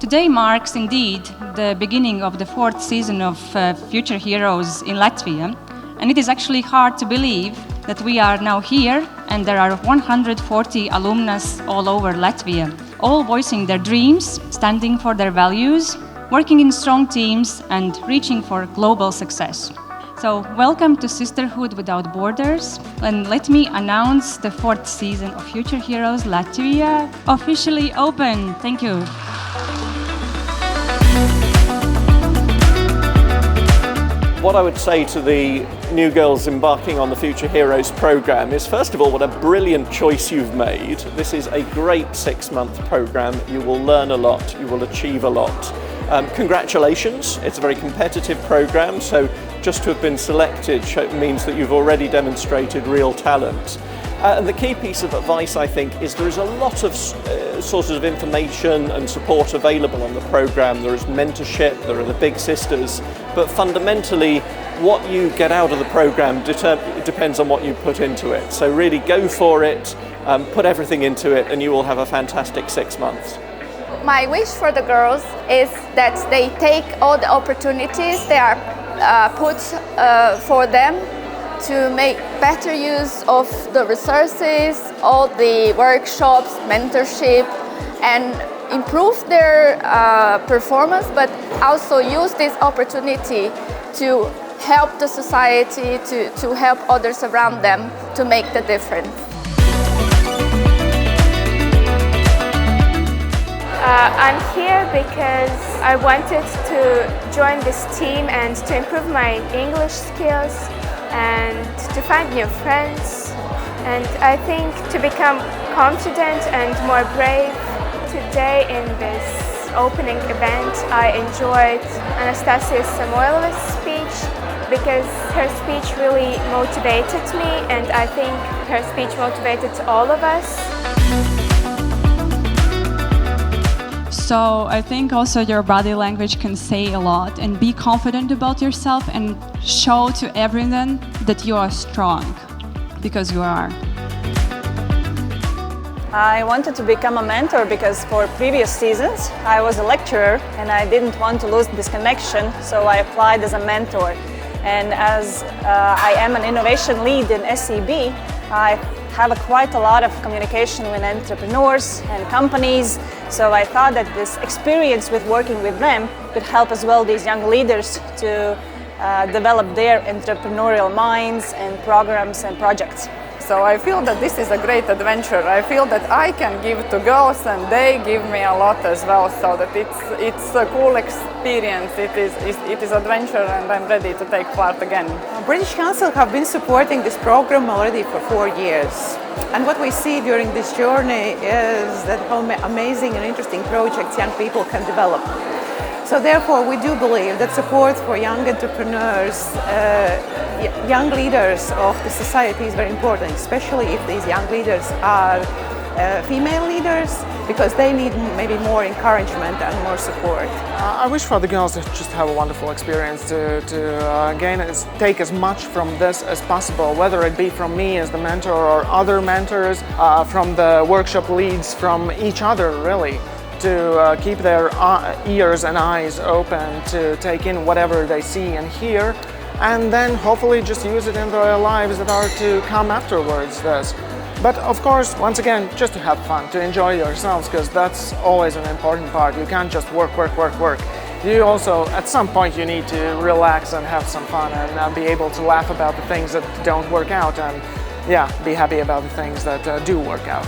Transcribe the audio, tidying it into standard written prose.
Today marks indeed the beginning of the fourth season of Future Heroes in Latvia, and it is actually hard to believe that we are now here and there are 140 alumnus all over Latvia, all voicing their dreams, standing for their values, working in strong teams and reaching for global success. So welcome to Sisterhood Without Borders, and let me announce the fourth season of Future Heroes Latvia officially open. Thank you. What I would say to the new girls embarking on the Future Heroes program is, first of all, what a brilliant choice you've made. This is a great 6-month program. You will learn a lot, you will achieve a lot. Congratulations, it's a very competitive program, so just to have been selected means that you've already demonstrated real talent. And the key piece of advice, I think, is there is a lot of sources of information and support available on the program. There is mentorship, there are the big sisters, but fundamentally what you get out of the program depends on what you put into it. So really go for it, put everything into it, and you will have a fantastic 6 months. My wish for the girls is that they take all the opportunities they are put for them to make better use of the resources, all the workshops, mentorship, and improve their performance, but also use this opportunity to help the society, to help others around them to make the difference. I'm here because I wanted to join this team and to improve my English skills and to find new friends, and I think to become confident and more brave. Today in this opening event I enjoyed Anastasia Samoilova's speech because her speech really motivated me, and I think her speech motivated all of us. So I think also your body language can say a lot, and be confident about yourself and show to everyone that you are strong, because you are. I wanted to become a mentor because for previous seasons I was a lecturer and I didn't want to lose this connection, so I applied as a mentor. And as I am an innovation lead in SEB, I have quite a lot of communication with entrepreneurs and companies, so I thought that this experience with working with them could help as well these young leaders to develop their entrepreneurial minds and programs and projects. So I feel that this is a great adventure. I feel that I can give to girls and they give me a lot as well, so that it's a cool experience. It is adventure and I'm ready to take part again. British Council have been supporting this program already for 4 years. And what we see during this journey is that how amazing and interesting projects young people can develop. So therefore we do believe that support for young entrepreneurs, young leaders of the society is very important, especially if these young leaders are female leaders, because they need maybe more encouragement and more support. I wish for the girls to just have a wonderful experience, to take as much from this as possible, whether it be from me as the mentor or other mentors, from the workshop leads, from each other really, to keep their ears and eyes open to take in whatever they see and hear, and then hopefully just use it in their lives that are to come afterwards this. But of course, once again, just to have fun, to enjoy yourselves, because that's always an important part. You can't just work. You also, at some point, you need to relax and have some fun and be able to laugh about the things that don't work out and, yeah, be happy about the things that do work out.